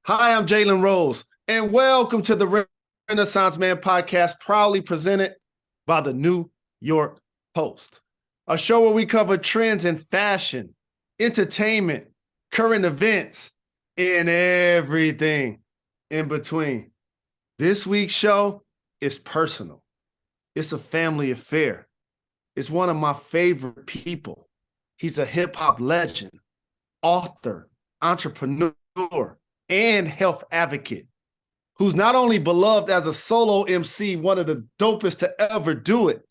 Hi, I'm Jalen Rose, and welcome to the Renaissance Man podcast, proudly presented by the New York Post, a show where we cover trends in fashion, entertainment, current events, and everything in between. This week's show is personal. It's a family affair. It's one of my favorite people. He's a hip hop legend, author, entrepreneur, and health advocate who's not only beloved as a solo MC, one of the dopest to ever do it,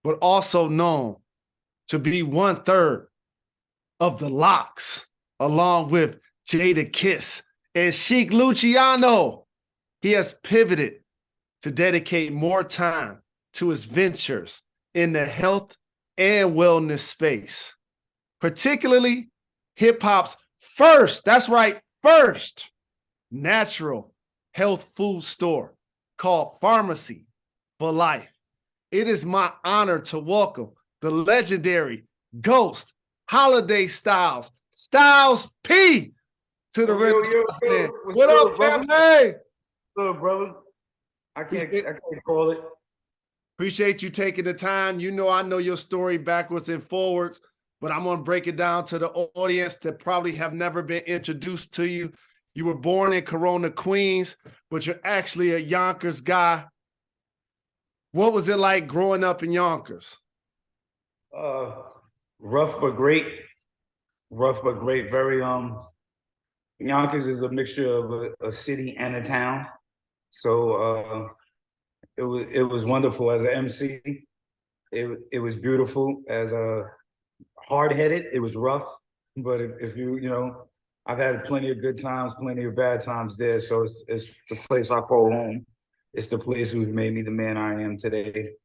but also known to be 1/3 of the Lox, along with Jada Kiss and Chic Luciano. He has pivoted to dedicate more time to his ventures in the health and wellness space, particularly hip hop's first, that's right, first natural health food store called Pharmacy for Life. It is my honor to welcome the legendary Ghost Holiday Styles P to the Renaissance Man. What up, brother? Hey, good, brother. I can't call it. Appreciate you taking the time. You know, I know your story backwards and forwards, but I'm going to break it down to the audience that probably have never been introduced to you. You were born in Corona, Queens, but you're actually a Yonkers guy. What was it like growing up in Yonkers? Rough but great. Rough but great. Very Yonkers is a mixture of a city and a town. So it was wonderful as an MC. It was beautiful as a hard-headed. It was rough, but if you I've had plenty of good times, plenty of bad times there. So it's the place I call home. It's the place who's made me the man I am today.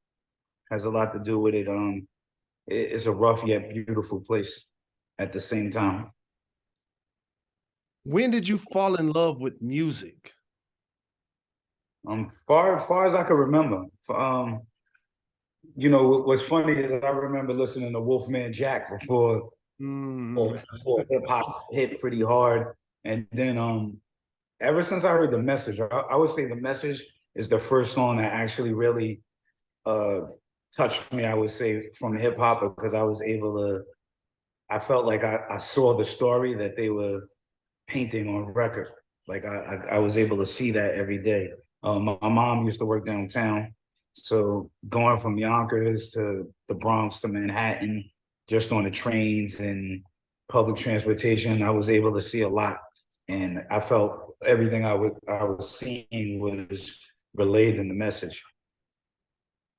Has a lot to do with it. It's a rough yet beautiful place at the same time. When did you fall in love with music? Far as I can remember. What's funny is I remember listening to Wolfman Jack before hip hop hit pretty hard. And then ever since I heard The Message, I would say The Message is the first song that actually really touched me, I would say, from hip hop, because I felt like I saw the story that they were painting on record. Like I was able to see that every day. My mom used to work downtown. So going from Yonkers to the Bronx to Manhattan, just on the trains and public transportation, I was able to see a lot. And I felt everything I was seeing was relayed in The Message.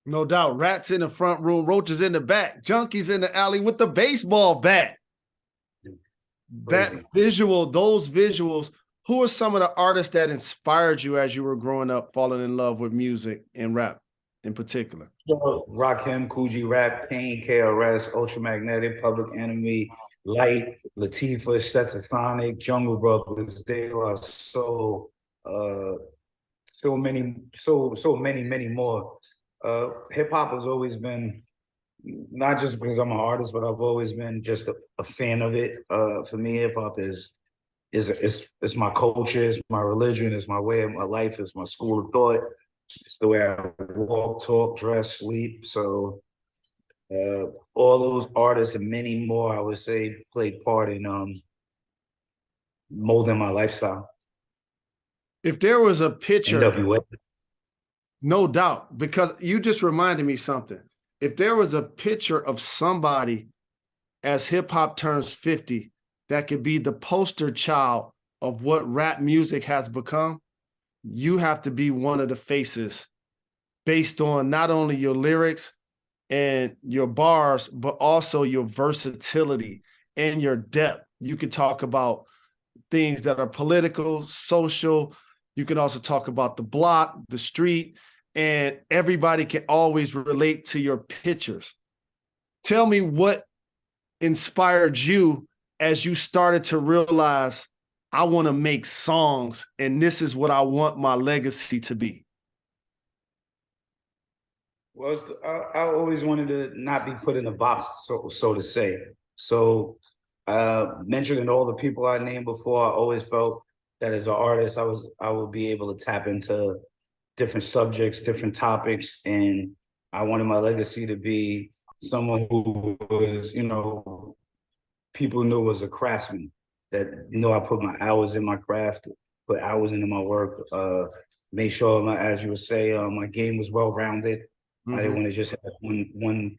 No doubt. Rats in the front room, roaches in the back, junkies in the alley with the baseball bat. That visual, those visuals. Who are some of the artists that inspired you as you were growing up, falling in love with music and rap in particular? Rakim, Coogee Rap, Kane, KRS, Ultramagnetic, Public Enemy, Light, Latifah, Stetsasonic, Jungle Brothers, De La Soul, so many more. Hip hop has always been, not just because I'm an artist, but I've always been just a fan of it. For me, hip hop is my culture, it's my religion, it's my way of my life, it's my school of thought. It's the way I walk, talk, dress, sleep. So all those artists and many more, I would say, played part in molding my lifestyle. If there was a picture, NWA. No doubt, because you just reminded me something. If there was a picture of somebody as hip hop turns 50 that could be the poster child of what rap music has become, you have to be one of the faces based on not only your lyrics and your bars, but also your versatility and your depth. You can talk about things that are political, social. You can also talk about the block, the street, and everybody can always relate to your pictures. Tell me what inspired you as you started to realize, I want to make songs and this is what I want my legacy to be. Well, I always wanted to not be put in a box, so to say. So mentioning all the people I named before, I always felt that as an artist, I would be able to tap into different subjects, different topics, and I wanted my legacy to be someone who was, people knew was a craftsman. That I put my hours in my craft, put hours into my work. Made sure, as you would say, my game was well rounded. I didn't want to just have one.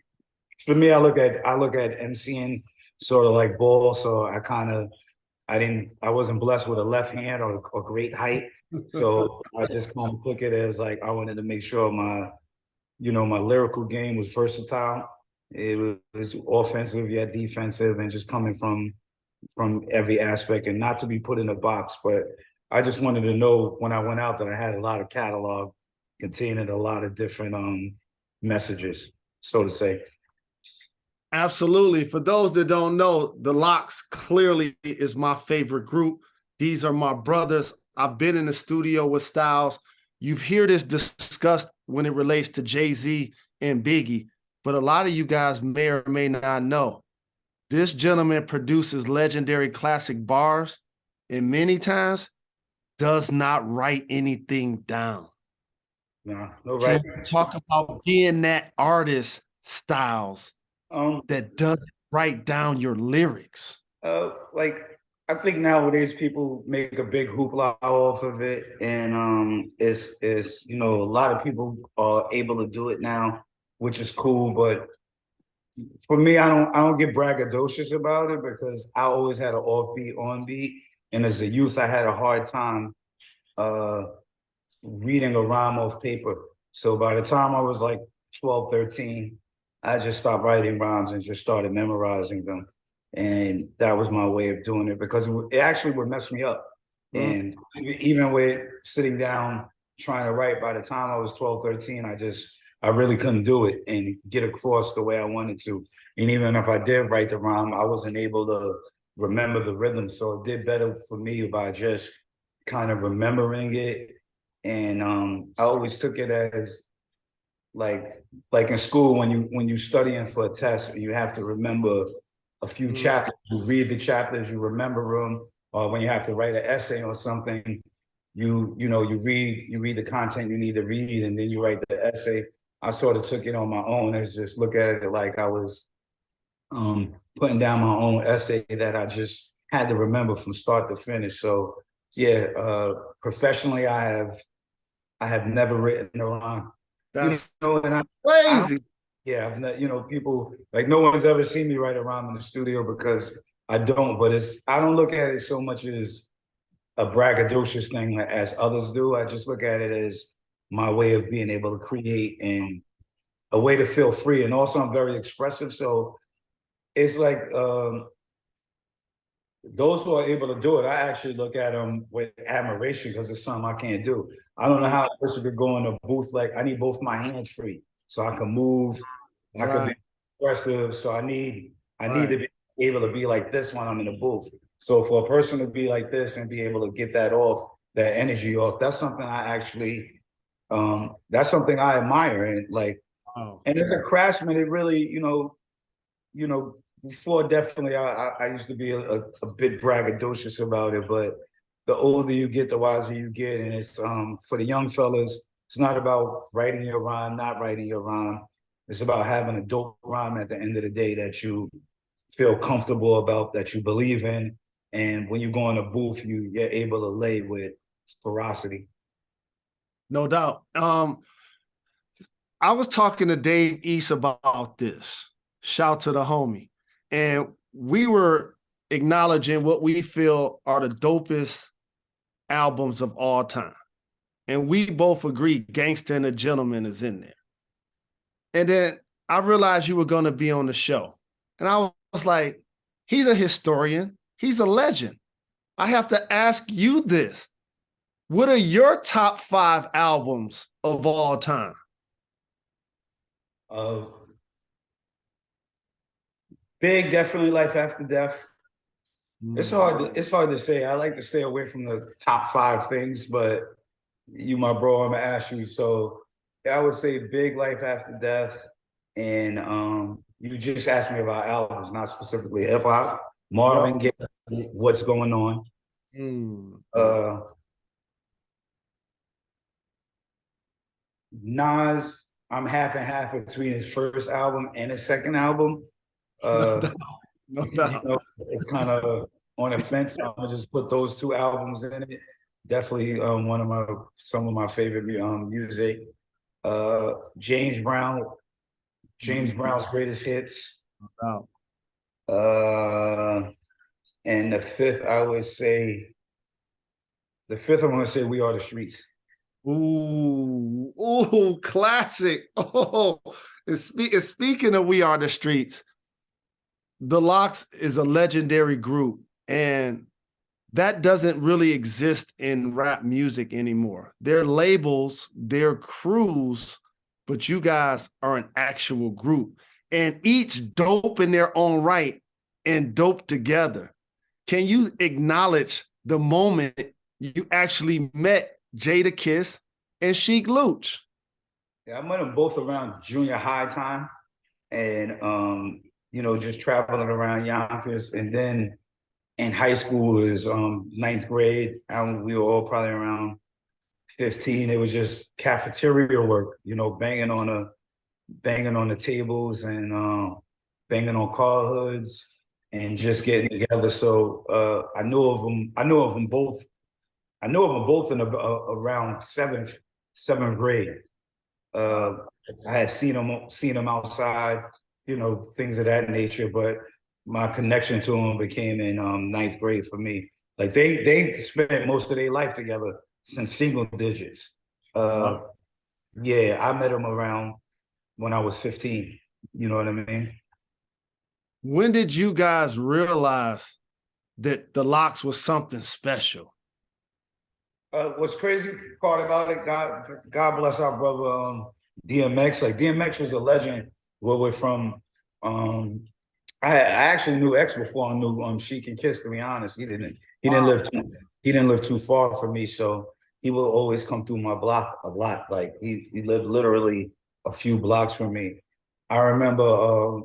For me, I look at MCing sort of like ball. So I wasn't blessed with a left hand or great height. So I just kind of took it as like I wanted to make sure my lyrical game was versatile. It was offensive yet defensive, and just coming from every aspect, and not to be put in a box. But I just wanted to know when I went out that I had a lot of catalog containing a lot of different messages, so to say. Absolutely. For those that don't know, the Lox clearly is my favorite group. These are my brothers. I've been in the studio with Styles. You've heard this discussed when it relates to Jay-Z and Biggie, but a lot of you guys may or may not know. This gentleman produces legendary classic bars and many times does not write anything down. No Can right. you talk about being that artist, Styles, that doesn't write down your lyrics? Like I think nowadays people make a big hoopla off of it, and it's a lot of people are able to do it now, which is cool. But for me, I don't get braggadocious about it because I always had an offbeat, on beat, and as a youth, I had a hard time uh reading a rhyme off paper. So by the time I was like 12, 13, I just stopped writing rhymes and just started memorizing them. And that was my way of doing it because it actually would mess me up. And even with sitting down trying to write, by the time I was 12, 13, I really couldn't do it and get across the way I wanted to. And even if I did write the rhyme, I wasn't able to remember the rhythm. So it did better for me by just kind of remembering it. And I always took it as like in school when you studying for a test and you have to remember a few chapters, you read the chapters, you remember them, or when you have to write an essay or something, you read the content you need to read and then you write the essay. I sort of took it on my own as just look at it like I was putting down my own essay that I just had to remember from start to finish. So yeah, professionally I have never written a rhyme. That's And crazy. yeah, I've not, people like no one's ever seen me write a rhyme in the studio because I don't. But I don't look at it so much as a braggadocious thing as others do. I just look at it as my way of being able to create and a way to feel free. And also, I'm very expressive, so it's like those who are able to do it, I actually look at them with admiration because it's something I can't do. I don't know how a person could go in a booth. Like I need both my hands free so I can move. I can be expressive. So I need to be able to be like this when I'm in the booth. So for a person to be like this and be able to get that off, that energy off, that's something I actually that's something I admire. And like and as a craftsman, it really, before definitely I used to be a bit braggadocious about it, but the older you get, the wiser you get. And it's for the young fellas, it's not about writing your rhyme, not writing your rhyme. It's about having a dope rhyme at the end of the day that you feel comfortable about, that you believe in. And when you go in a booth, you're able to lay with ferocity. No doubt. I was talking to Dave East about this. Shout to the homie. And we were acknowledging what we feel are the dopest albums of all time. And we both agree Gangsta and the Gentleman is in there. And then I realized you were going to be on the show. And I was like, he's a historian. He's a legend. I have to ask you this. What are your top 5 albums of all time? Big, definitely Life After Death. It's hard to say. I like to stay away from the top 5 things, but you, my bro, I'm gonna ask you. So I would say Big, Life After Death, and you just asked me about albums, not specifically hip hop. Marvin Gaye, What's Going On. Mm. Nas, I'm half and half between his first album and his second album. No doubt. No You doubt. know, it's kind of on the fence. I'm gonna just put those two albums in it. Definitely one of my some of my favorite music. Uh, James Brown, James Brown's greatest hits. No Uh, and the fifth I'm gonna say We Are the Streets. Ooh, ooh, classic. Oh, speaking of We Are the Streets, the Lox is a legendary group, and that doesn't really exist in rap music anymore. They're labels, they're crews, but you guys are an actual group, and each dope in their own right and dope together. Can you acknowledge the moment you actually met Jadakiss and Sheek Louch? Yeah, I met them both around junior high time, and just traveling around Yonkers, and then in high school is ninth grade. We were all probably around 15. It was just cafeteria work, banging on the tables and banging on car hoods and just getting together. So I knew of them. I knew of them both. I knew of them both in around seventh grade. I had seen them outside, things of that nature. But my connection to them became in ninth grade for me. Like they spent most of their life together since single digits. Yeah, I met them around when I was 15. You know what I mean? When did you guys realize that the Lox was something special? What's crazy part about it, God bless our brother DMX. Like DMX was a legend. Where we're from. I actually knew X before I knew Sheik and Kiss. To be honest, he didn't live too far from me, so he will always come through my block a lot. Like he lived literally a few blocks from me. I remember,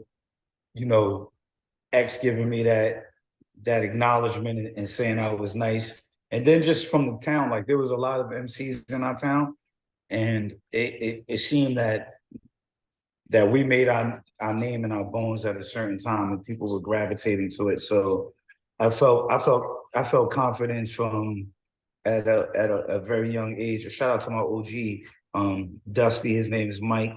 X giving me that acknowledgement and saying I was nice. And then just from the town, like there was a lot of MCs in our town, and it seemed that we made our name and our bones at a certain time, and people were gravitating to it. So I felt confidence from at a very young age. A shout out to my OG, Dusty. His name is Mike.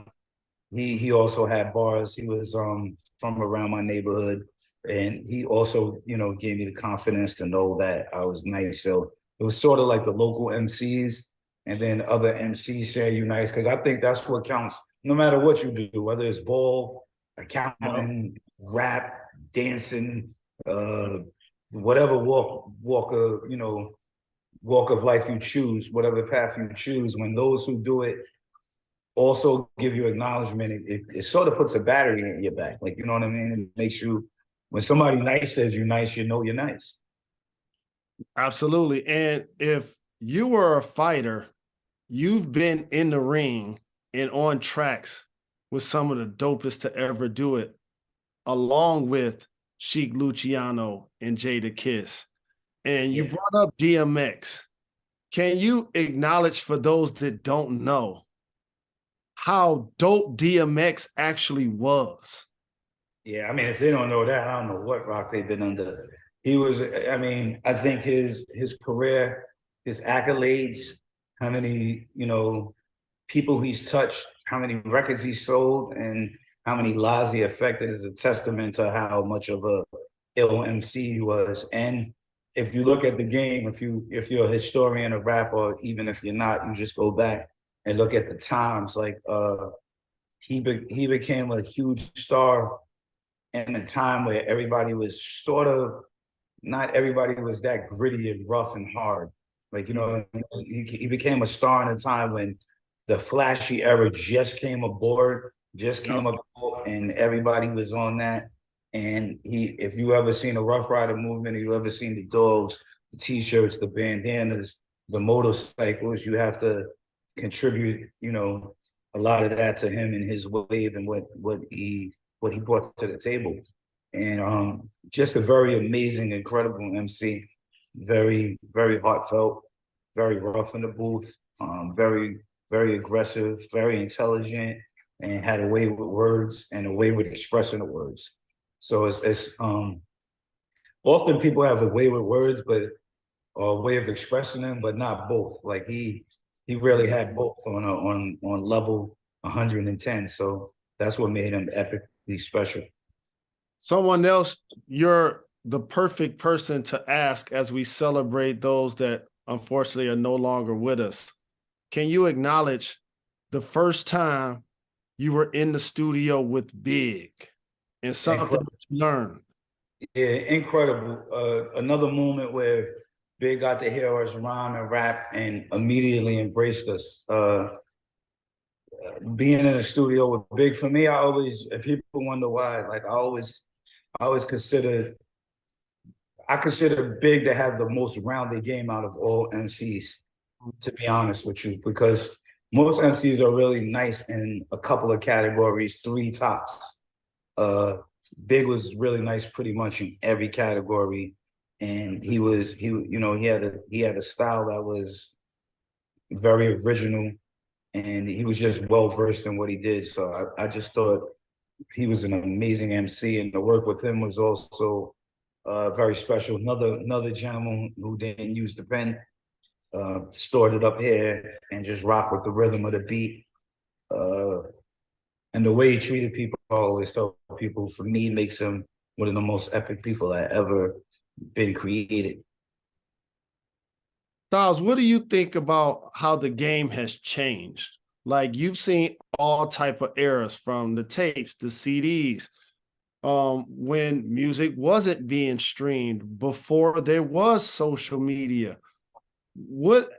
He also had bars. He was from around my neighborhood, and he also gave me the confidence to know that I was nice. So it was sort of like the local MCs, and then other MCs saying you nice, because I think that's what counts. No matter what you do, whether it's ball, accounting, rap, dancing, whatever walk of life you choose, whatever path you choose, when those who do it also give you acknowledgement, it sort of puts a battery in your back. Like, you know what I mean? It makes you, when somebody nice says you're nice, you know you're nice. Absolutely. And if you were a fighter, you've been in the ring and on tracks with some of the dopest to ever do it, along with Sheik Luciano and Jadakiss. And you brought up DMX. Can you acknowledge, for those that don't know, how dope DMX actually was? Yeah, I mean, if they don't know that, I don't know what rock they've been under. He was, I mean, I think his career, his accolades, how many, people he's touched, how many records he sold, and how many lives he affected is a testament to how much of a ill MC he was. And if you look at the game, if you're a historian of rap, or even if you're not, you just go back and look at the times. Like he became a huge star in a time where everybody was sort of, not everybody was that gritty and rough and hard. Like, he became a star in a time when the flashy era just came aboard, and everybody was on that. And if you ever seen a Rough Rider movement, you ever seen the dogs, the t-shirts, the bandanas, the motorcycles, you have to contribute, a lot of that to him and his wave and what he brought to the table. And just a very amazing, incredible MC. very, very heartfelt, very rough in the booth, very, very aggressive, very intelligent, and had a way with words and a way with expressing the words. So it's often people have a way with words, but or a way of expressing them, but not both. Like he really had both on level 110. So that's what made him epically special. Someone else, you're the perfect person to ask as we celebrate those that unfortunately are no longer with us. Can you acknowledge the first time you were in the studio with Big and something that you learned? Yeah, incredible. Another moment where Big got to hear us rhyme and rap and immediately embraced us. Being in the studio with Big, for me, I always, if people wonder why, like I always consider Big to have the most rounded game out of all MCs, to be honest with you, because most MCs are really nice in a couple of categories, three tops. Big was really nice pretty much in every category. And he had a style that was very original, and he was just well versed in what he did. So I just thought he was an amazing MC, and the work with him was also very special. Another gentleman who didn't use the pen, stored it up here and just rock with the rhythm of the beat. And the way he treated people, I always tell people, for me, makes him one of the most epic people that ever been created. Styles, what do you think about how the game has changed? Like you've seen all type of eras, from the tapes, the CDs, when music wasn't being streamed, before there was social media. What,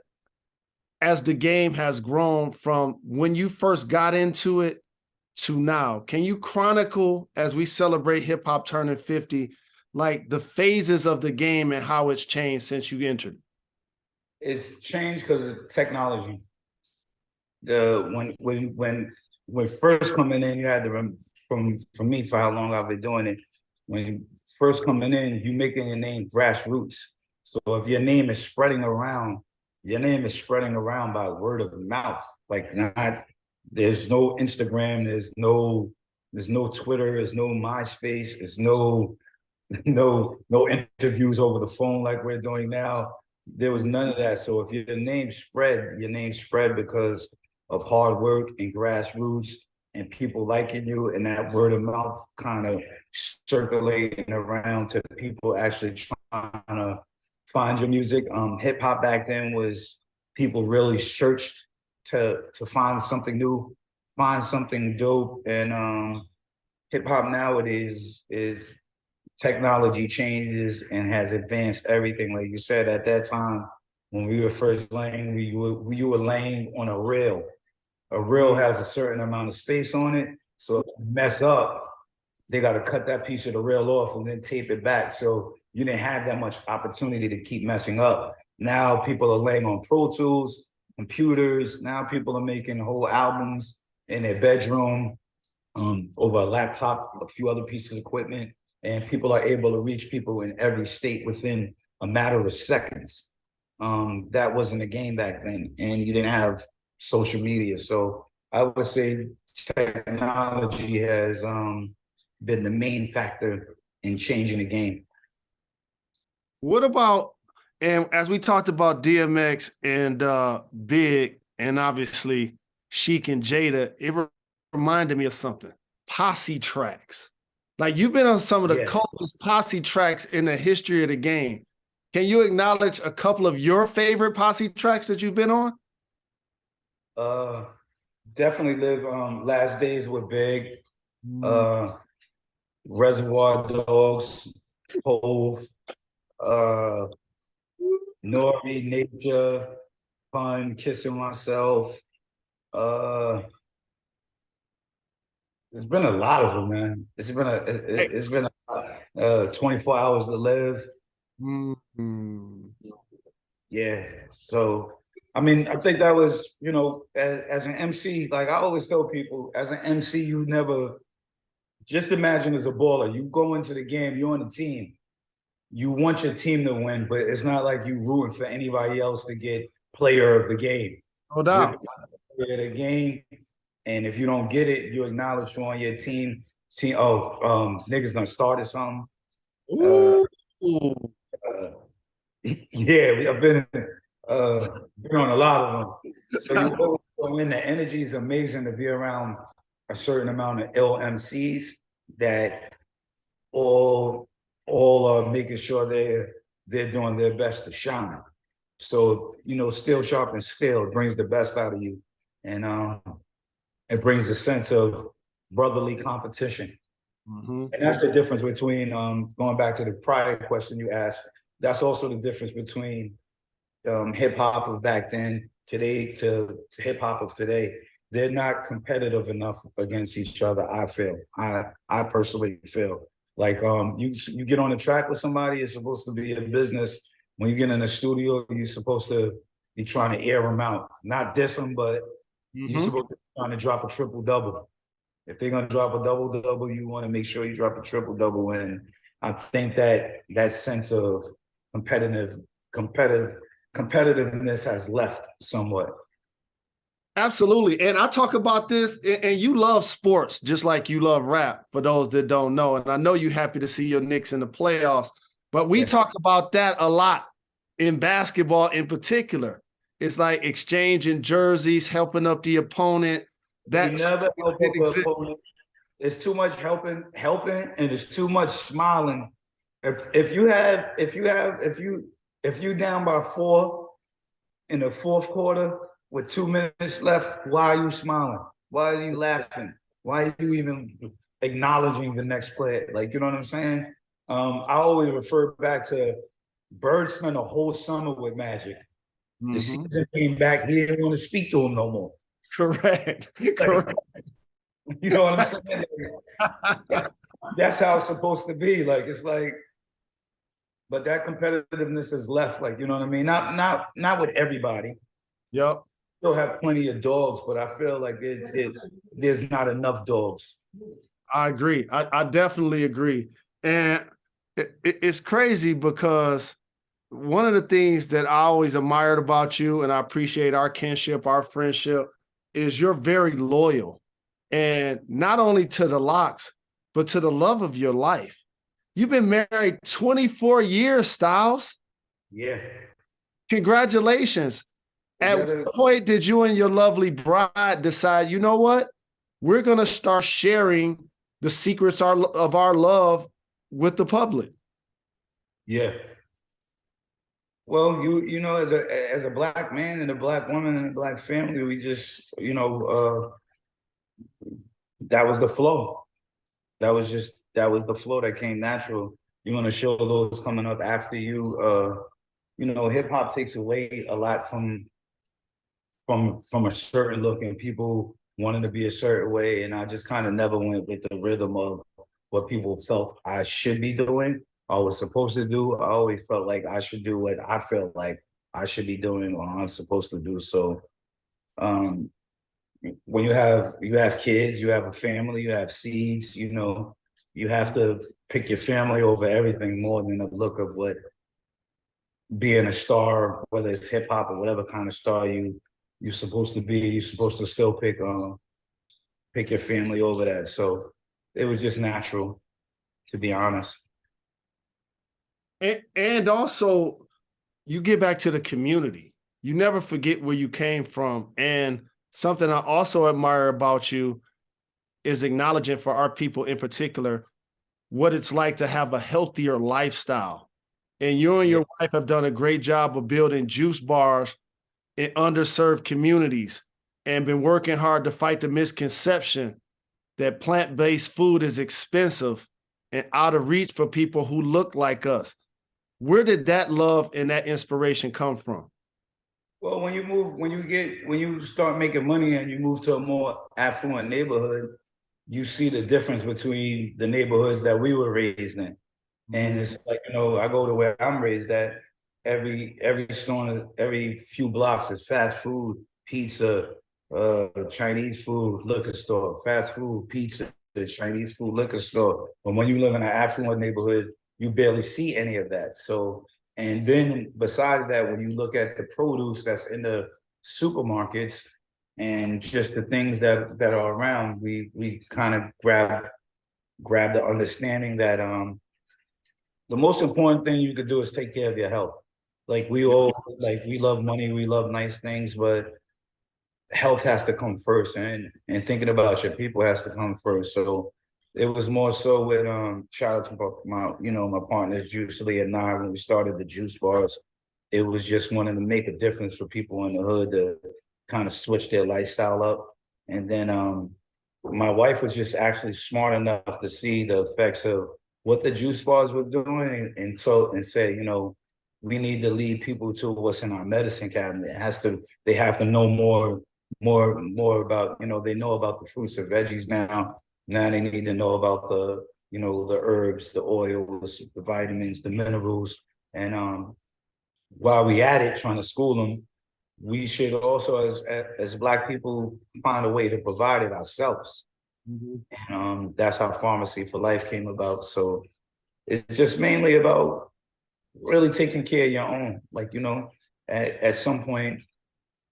as the game has grown from when you first got into it to now, can you chronicle, as we celebrate hip hop turning 50, like the phases of the game and how it's changed since you entered? It's changed because of technology. When first coming in, you had to from me, for how long I've been doing it. When first coming in, you making your name grassroots. So if your name is spreading around, by word of mouth. Like, not, there's no Instagram, there's no Twitter, there's no MySpace, there's no interviews over the phone like we're doing now. There was none of that. So if your name spread because of hard work and grassroots and people liking you, and that word of mouth kind of circulating around to people actually trying to find your music. Hip hop back then was, people really searched to find something new, find something dope. And hip hop nowadays is, technology changes and has advanced everything. Like you said, at that time, when we were first laying, we were laying on a rail. A rail has a certain amount of space on it. So if you mess up, they got to cut that piece of the rail off and then tape it back. So you didn't have that much opportunity to keep messing up. Now people are laying on Pro Tools, computers. Now people are making whole albums in their bedroom, over a laptop, a few other pieces of equipment, and people are able to reach people in every state within a matter of seconds. That wasn't a game back then, and you didn't have social media. So I would say technology has been the main factor in changing the game. What about, and as we talked about DMX and Big, and obviously Sheik and Jada, it reminded me of something. Posse tracks. Like, you've been on some of the coolest posse tracks in the history of the game. Can you acknowledge a couple of your favorite posse tracks that you've been on? Definitely live Last Days with Big, Reservoir Dogs, Hove, Nori, Nature, Pun, Kissing Myself. There's been a lot of them, man. It's been 24 Hours to Live. Yeah. So, I mean, I think that was, as an MC, like I always tell people, as an MC, you never, just imagine as a baller, you go into the game, you're on the team. you want your team to win, but it's not like you rooting for anybody else to get player of the game. No You're doubt. player of the game, and if you don't get it, you acknowledge you on your team. See, niggas done started something. Ooh. Uh, yeah, I've been on a lot of them. So you always go in. The energy is amazing to be around a certain amount of LMCs that all are making sure they're doing their best to shine. So steel sharpens steel. It brings the best out of you, and it brings a sense of brotherly competition. Mm-hmm. And that's the difference between going back to the prior question you asked. That's also the difference between hip hop of back then today to hip hop of today. They're not competitive enough against each other. I feel. I personally feel like you get on the track with somebody. It's supposed to be a business. When you get in the studio, you're supposed to be trying to air them out, not diss them, but you're supposed to be trying to drop a triple double. If they're gonna drop a double double, you want to make sure you drop a triple double. And I think that sense of competitiveness has left somewhat. Absolutely. And I talk about this, and you love sports just like you love rap, for those that don't know. And I know you're happy to see your Knicks in the playoffs, but we talk about that a lot in basketball in particular. It's like exchanging jerseys, helping up the opponent. You never help up the opponent. It's too much helping, and it's too much smiling. If you down by 4 in the fourth quarter with 2 minutes left, why are you smiling? Why are you laughing? Why are you even acknowledging the next play? Like, you know what I'm saying? I always refer back to Bird spent a whole summer with Magic. The season came back, he didn't want to speak to him no more. Correct. Correct. You know what I'm saying? That's how it's supposed to be. Like, it's like, but that competitiveness is left. Like, you know what I mean? Not with everybody. Yep. Still have plenty of dogs, but I feel like there's not enough dogs. I agree. I definitely agree. And it's crazy because one of the things that I always admired about you, and I appreciate our kinship, our friendship, is you're very loyal. And not only to the Lox, but to the love of your life. You've been married 24 years, Styles. Yeah. Congratulations. At what point did you and your lovely bride decide, you know what? We're going to start sharing the secrets of our love with the public? Yeah. Well, you know, as a black man and a black woman and a black family, we just, that was the flow. That was the flow that came natural. You want to show those coming up after you. Hip hop takes away a lot from a certain look and people wanting to be a certain way. And I just kind of never went with the rhythm of what people felt I should be doing, I was supposed to do. I always felt like I should do what I felt like I should be doing or I'm supposed to do. So when you have kids, you have a family, you have seeds, you have to pick your family over everything more than the look of what being a star, whether it's hip hop or whatever kind of star you're supposed to be. You're supposed to still pick your family over that. So it was just natural, to be honest. And also, you get back to the community. You never forget where you came from. And something I also admire about you is acknowledging for our people in particular what it's like to have a healthier lifestyle. And you and your wife have done a great job of building juice bars in underserved communities and been working hard to fight the misconception that plant-based food is expensive and out of reach for people who look like us. Where did that love and that inspiration come from? Well, when you start making money and you move to a more affluent neighborhood, you see the difference between the neighborhoods that we were raised in. And it's like, I go to where I'm raised at, every store, every few blocks is fast food, pizza, Chinese food, liquor store, fast food, pizza, Chinese food, liquor store. But when you live in an affluent neighborhood, you barely see any of that. So, and then besides that, when you look at the produce that's in the supermarkets and just the things that are around, we kind of grab the understanding that the most important thing you could do is take care of your health. Like we love money, we love nice things, but health has to come first, and thinking about your people has to come first. So it was more so with shout out to my partners Juice Lee and I when we started the juice bars. It was just wanting to make a difference for people in the hood to kind of switch their lifestyle up. And then my wife was just actually smart enough to see the effects of what the juice bars were doing, and say, we need to lead people to what's in our medicine cabinet. They have to know more about, they know about the fruits and veggies now. Now they need to know about the herbs, the oils, the vitamins, the minerals. And while we at it, trying to school them, we should also, as Black people, find a way to provide it ourselves. Mm-hmm. And that's how Pharmacy for Life came about. So it's just mainly about really taking care of your own. Like, at some point,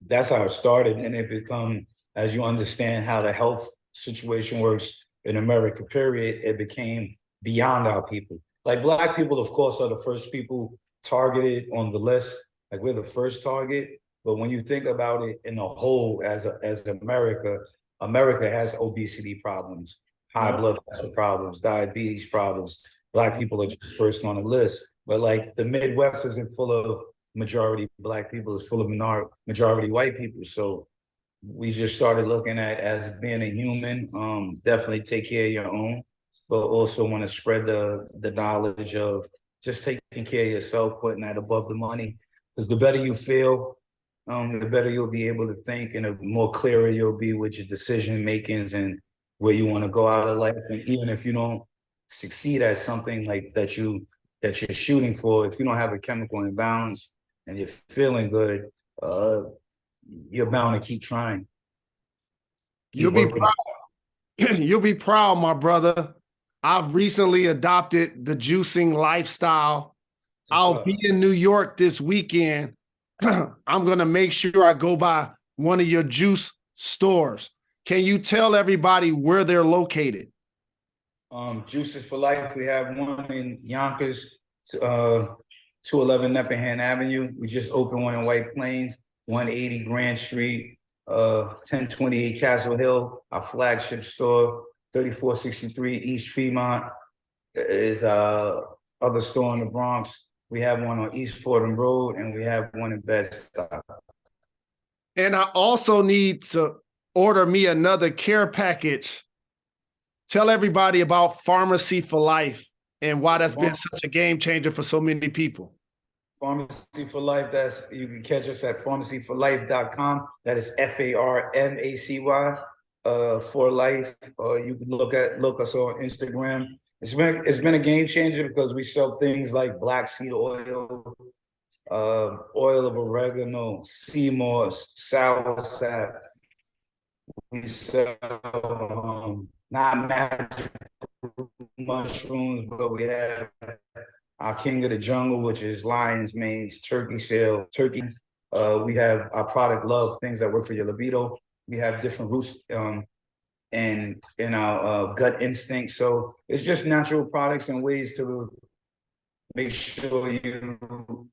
that's how it started. And it become, as you understand how the health situation works in America, period, it became beyond our people. Like Black people, of course, are the first people targeted on the list. Like we're the first target. But when you think about it in a whole, as America, America has obesity problems, high blood pressure problems, diabetes problems. Black people are just first on the list. But like the Midwest isn't full of majority Black people, it's full of majority white people. So we just started looking at as being a human, definitely take care of your own, but also want to spread the knowledge of just taking care of yourself, putting that above the money. Because the better you feel, the better you'll be able to think, and the more clearer you'll be with your decision makings and where you want to go out of life. And even if you don't succeed at something like that you're shooting for, if you don't have a chemical imbalance and you're feeling good, you're bound to keep trying. You'll be proud. You'll be proud, my brother. I've recently adopted the juicing lifestyle. I'll be in New York this weekend. I'm going to make sure I go by one of your juice stores. Can you tell everybody where they're located? Juices for Life. We have one in Yonkers, 211 Nepperhan Avenue. We just opened one in White Plains, 180 Grand Street, 1028 Castle Hill. Our flagship store, 3463 East Tremont, is other store in the Bronx. We have one on East Fordham Road, and we have one in Bed-Stuy. And I also need to order me another care package. Tell everybody about Pharmacy for Life and why that's been such a game changer for so many people. Pharmacy for Life, you can catch us at pharmacyforlife.com. That is FARMACY for life. You can look us on Instagram. It's been a game changer because we sell things like black seed oil, oil of oregano, sea moss, sour sap. We sell not magic mushrooms, but we have our King of the Jungle, which is lion's manes, turkey shell, turkey. We have our product Love, things that work for your libido. We have different roots and in our gut instinct. So it's just natural products and ways to make sure you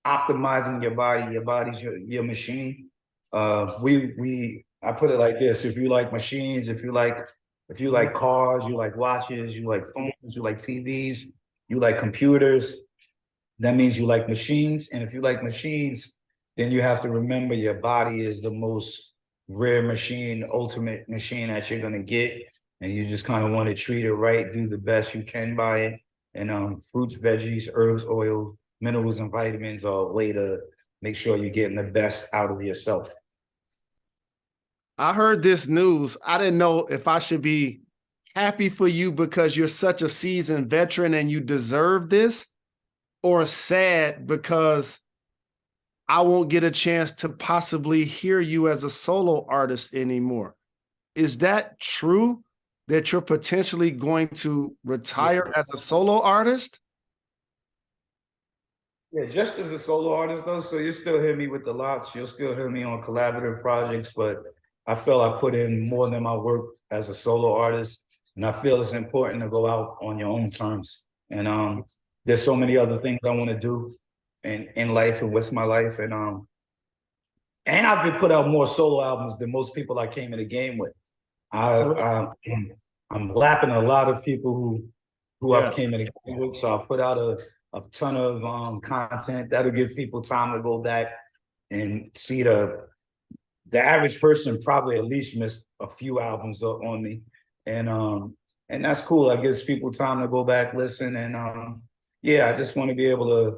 optimizing your body. Your body's your machine. I put it like this: if you like machines, if you like cars, you like watches, you like phones, you like TVs, you like computers, that means you like machines. And if you like machines, then you have to remember your body is the most rare machine, ultimate machine that you're gonna get. And you just kind of want to treat it right, do the best you can by it. And fruits, veggies, herbs, oils, minerals, and vitamins are a way to make sure you're getting the best out of yourself. I heard this news. I didn't know if I should be happy for you because you're such a seasoned veteran and you deserve this, or sad because I won't get a chance to possibly hear you as a solo artist anymore. Is that true? that you're potentially going to retire as a solo artist? Yeah, just as a solo artist though, so you still hear me with the Lox, you'll still hear me on collaborative projects, but I feel I put in more than my work as a solo artist, and I feel it's important to go out on your own terms. And there's so many other things I want to do in life and with my life, and I've been put out more solo albums than most people I came in the game with. I'm lapping a lot of people who I've came in the game with, so I put out a ton of content that'll give people time to go back and see the average person probably at least missed a few albums on me, and that's cool. That gives people time to go back, listen, and yeah, I just want to be able to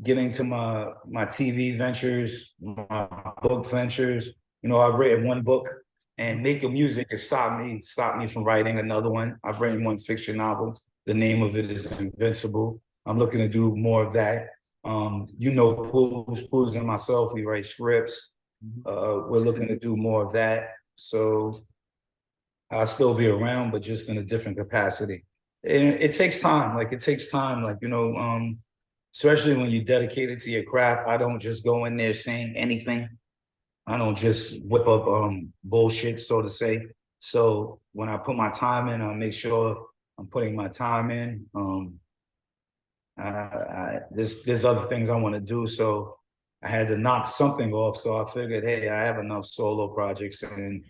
get into my TV ventures, my book ventures. You know, I've written one book, and making music has stopped me from writing another one. I've written one fiction novel. The name of it is Invincible. I'm looking to do more of that. You know, Pools and myself, we write scripts. We're looking to do more of that. So I'll still be around, but just in a different capacity. And it takes time. Like, it takes time. Like, you know, especially when you're dedicated to your craft. I don't just go in there saying anything. I don't just whip up bullshit, so to say. So when I put my time in, I make sure I'm putting my time in. There's other things I want to do, so I had to knock something off. So I figured, hey, I have enough solo projects, and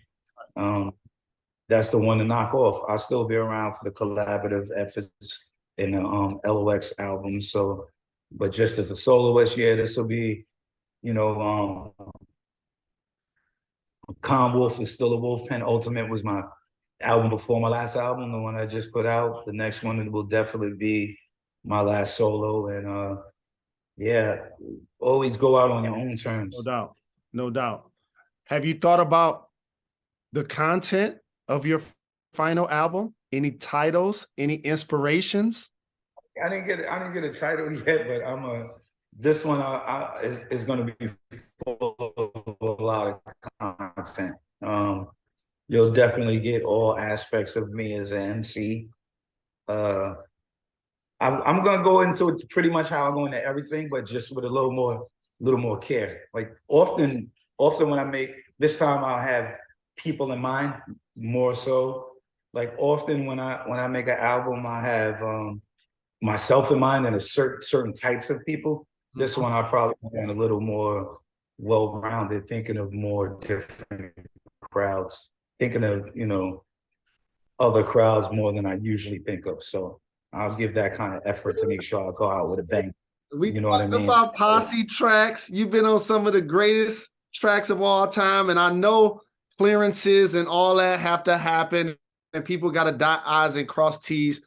that's the one to knock off. I'll still be around for the collaborative efforts in the LOX album. So, but just as a soloist, yeah, this will be, you know, Calm Wolf is still a Wolf Pen. Ultimate was my album before my last album, the one I just put out. The next one will definitely be my last solo. And yeah, always go out on your own terms. No doubt. No doubt. Have you thought about the content of your final album? Any titles? Any inspirations? I didn't get a title yet, but this one is going to be full of a lot of content. You'll definitely get all aspects of me as an MC. I'm gonna go into it pretty much how I go into everything, but just with a little more care. Like often when I make this time, I'll have people in mind more so. Like often when I make an album, I have myself in mind and a certain types of people. This one I probably want a little more well-rounded, thinking of more different crowds, thinking of, you know, other crowds more than I usually think of. So I'll give that kind of effort to make sure I go out with a bang. We You know what I mean? about posse tracks. You've been on some of the greatest tracks of all time, and I know clearances and all that have to happen, and people got to dot I's and cross T's.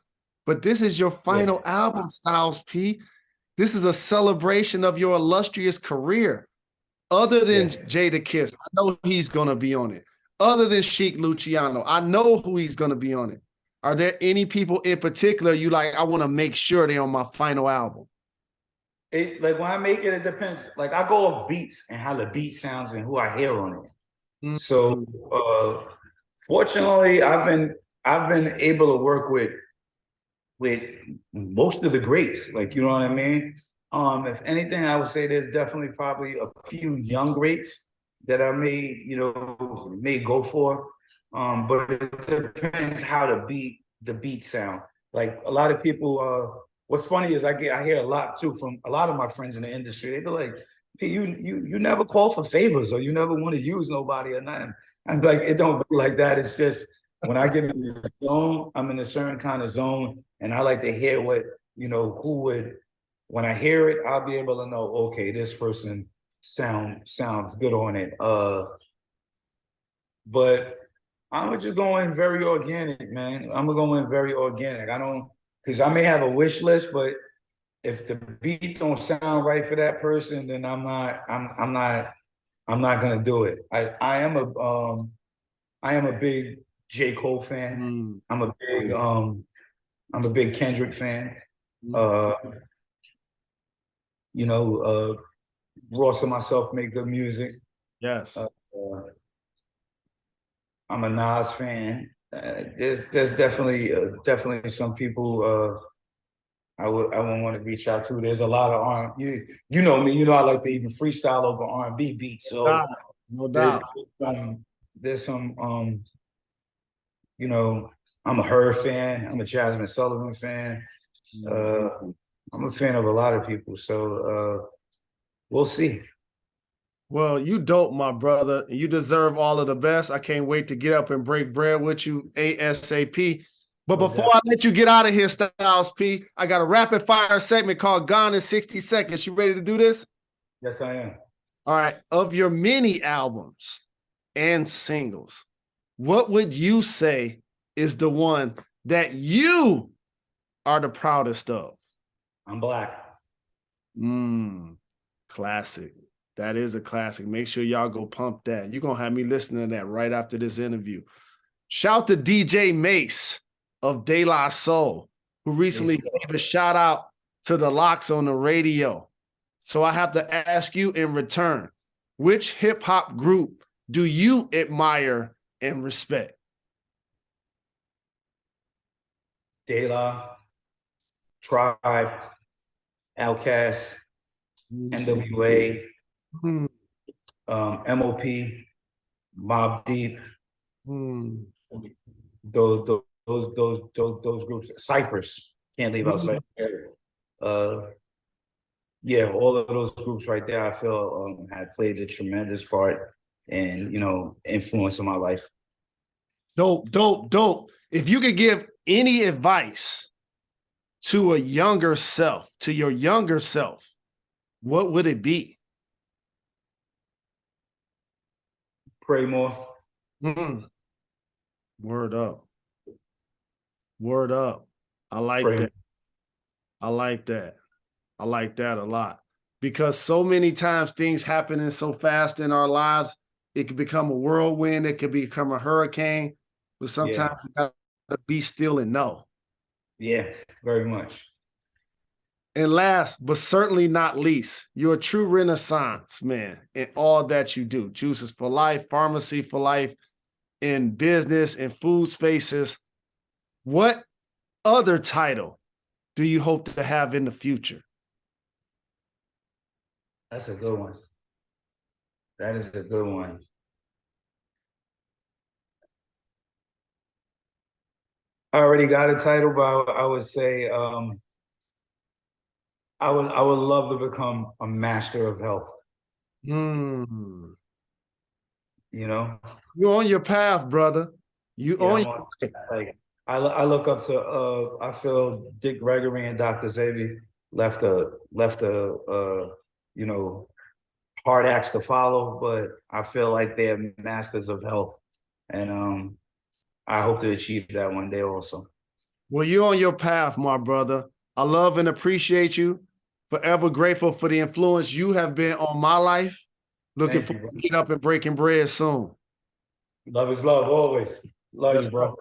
But this is your final album, Styles P. This is a celebration of your illustrious career. Other than Jadakiss, I know he's going to be on it. Other than Chic Luciano, I know who he's going to be on it. Are there any people in particular you like, I want to make sure they're on my final album? Like when I make it, it depends. Like I go off beats and how the beat sounds and who I hear on it. So fortunately, I've been able to work with most of the greats. Like, you know what I mean? If anything, I would say there's definitely probably a few young greats that I may go for. But it depends how the beat sound. Like a lot of people, what's funny is I hear a lot too from a lot of my friends in the industry. They be like, hey, you never call for favors, or you never want to use nobody or nothing. I'm like, it don't be like that. It's just when I get in the zone, I'm in a certain kind of zone, and I like to hear what, who would, when I hear it, I'll be able to know, okay, this person sounds good on it. But I'm just going very organic, man. I'm going very organic. Because I may have a wish list, but if the beat don't sound right for that person, then I'm not gonna do it. I am a big J. Cole fan. I'm a big Kendrick fan. Ross and myself make good music. Yes. I'm a Nas fan. There's definitely some people I would want to reach out to. There's a lot of you know me, I like to even freestyle over R&B beats. So No there's doubt. there's some I'm a Her fan, I'm a Jasmine Sullivan fan. I'm a fan of a lot of people. So we'll see. Well, you dope, my brother. You deserve all of the best. I can't wait to get up and break bread with you ASAP. But before I let you get out of here, Styles P, I got a rapid fire segment called Gone in 60 Seconds. You ready to do this? Yes, I am. All right. Of your mini albums and singles, what would you say is the one that you are the proudest of? I'm Black. Classic. That is a classic. Make sure y'all go pump that. You're going to have me listening to that right after this interview. Shout to DJ Mace of De La Soul, who recently gave a shout out to the Lox on the radio. So I have to ask you in return, which hip hop group do you admire and respect? De La, Tribe, Outkast, NWA, MOP, Mobb Deep, those groups. Cypress, can't leave out Cypress. Yeah, all of those groups right there, I feel have played a tremendous part and influence in my life. Dope, dope, dope. If you could give any advice to a younger self, to your younger self, what would it be? Pray more. Word up. Word up. I like that. I like that. I like that a lot. Because so many times things happening so fast in our lives, it could become a whirlwind, it could become a hurricane, but sometimes you gotta be still and know. Yeah, very much. And last, but certainly not least, you're a true Renaissance man in all that you do. Juices for Life, Pharmacy for Life, in business and food spaces. What other title do you hope to have in the future? That's a good one. That is a good one. I already got a title, but I would say I would love to become a master of health. You're on your path, brother. I look up to I feel Dick Gregory and Dr. Xavier left a hard acts to follow, but I feel like they're masters of health. And I hope to achieve that one day also. Well, you're on your path, my brother. I love and appreciate you. Forever grateful for the influence you have been on my life. Looking forward to get up and breaking bread soon. Love is love always. Love you, bro.